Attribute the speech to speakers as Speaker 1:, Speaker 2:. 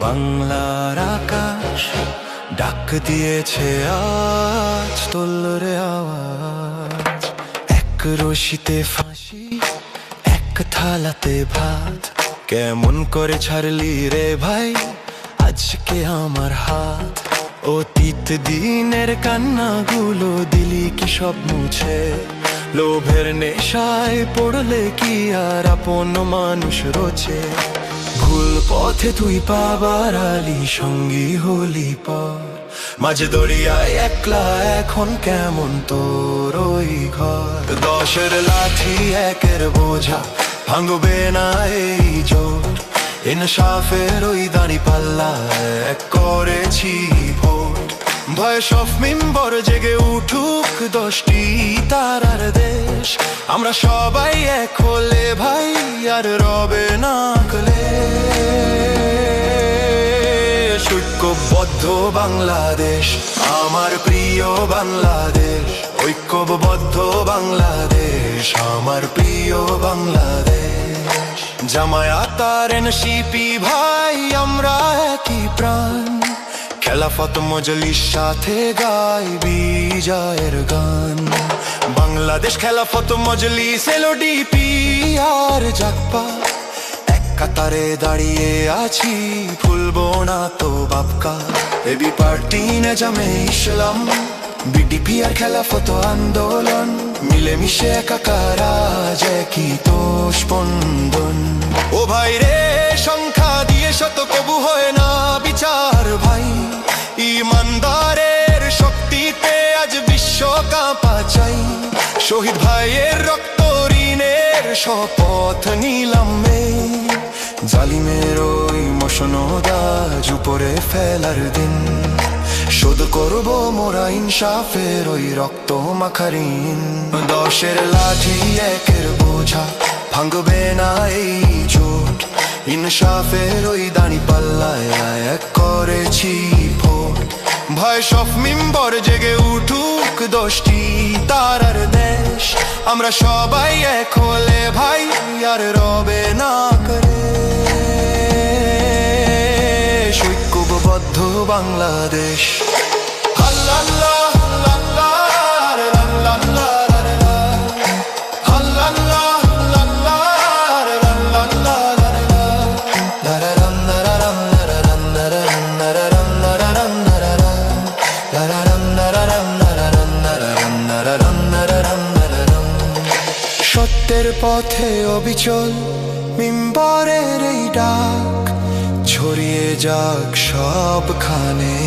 Speaker 1: বাংলার আকাশ ডাক দিয়েছে আজ, তোলরে আওয়াজ। এক রশিতে ফাঁসি, এক থালাতে ভাত, কেমন করে ছাড়লি রে ভাই আজকে আমার হাত। অতীত দিনের কান্নাগুলো দিলি কি সব মুছে? লোভের নেশায় পড়লে কি আর আপন মানুষ রোচে? ভুল পথে তুই পাবার আলি, সঙ্গী হলি পর। মাঝে দরিয়ায় একলা এখন কেমন তোর ওই ঘর? দশের লাঠি একের বোঝা ভাঙবে না এই জোর। ইনসাফের ওই দাঁড়ি পাল্লা এক করেছি ভোট। ভয় সব মিম্বর জেগে উঠুক, 10টি তারার দেশ। আমরা সবাই এক হলে ভাই আর রবে না ক্লেশ। ঐক্যবদ্ধ বাংলাদেশ আমার প্রিয় বাংলাদেশ, ঐক্যবদ্ধ বাংলাদেশ আমার প্রিয় বাংলাদেশ। জামায়াত আর এনসিপি ভাই আমরা একই প্রাণ, খেলাফত মজলিস সাথে গাই বিজয়ের গান। বাংলাদেশ খেলাফত মজলিস এলওডিপি আর জাগপা এক কাতারে দাঁড়িয়ে আছি, ভুলবো না তো বাপকা। এবি পার্টি নেজামে ইসলাম, বিডিপি আর খেলাফত আন্দোলন, মিলেমিশে একাকার আজ একই তো স্পন্দন। ও ভাই রে, সংখ্যা দিয়ে শত কবু হয় না বিচার ভাই। ইমানদারের শক্তিতে আজ বিশ্ব কাঁপা চাই। শহীদ ভাইয়ের রক্ত ঋণের শপথ নিলাম এই, জালিমের ওই মসনদাজ উপরে ফেলার দিন। শোধ করবো মোরা ইনসাফের ওই রক্ত মাখারিন। 10-এর লাঠি একের বোঝা ভাঙবে না এই জোট। ইনসাফের ওই দাঁড়ি পাল্লায় এক করেছি ভোট। ভয় সব মিম্বর জেগে উঠুক, 10টি তারার দেশ। আমরা সবাই এক হলে ভাই আর রবে না ক্লেশ। ঐক্যবদ্ধ বাংলাদেশ। সত্যের পথে অবিচল মিম্বরের এই ডাক ছড়িয়ে যাক সবখানে।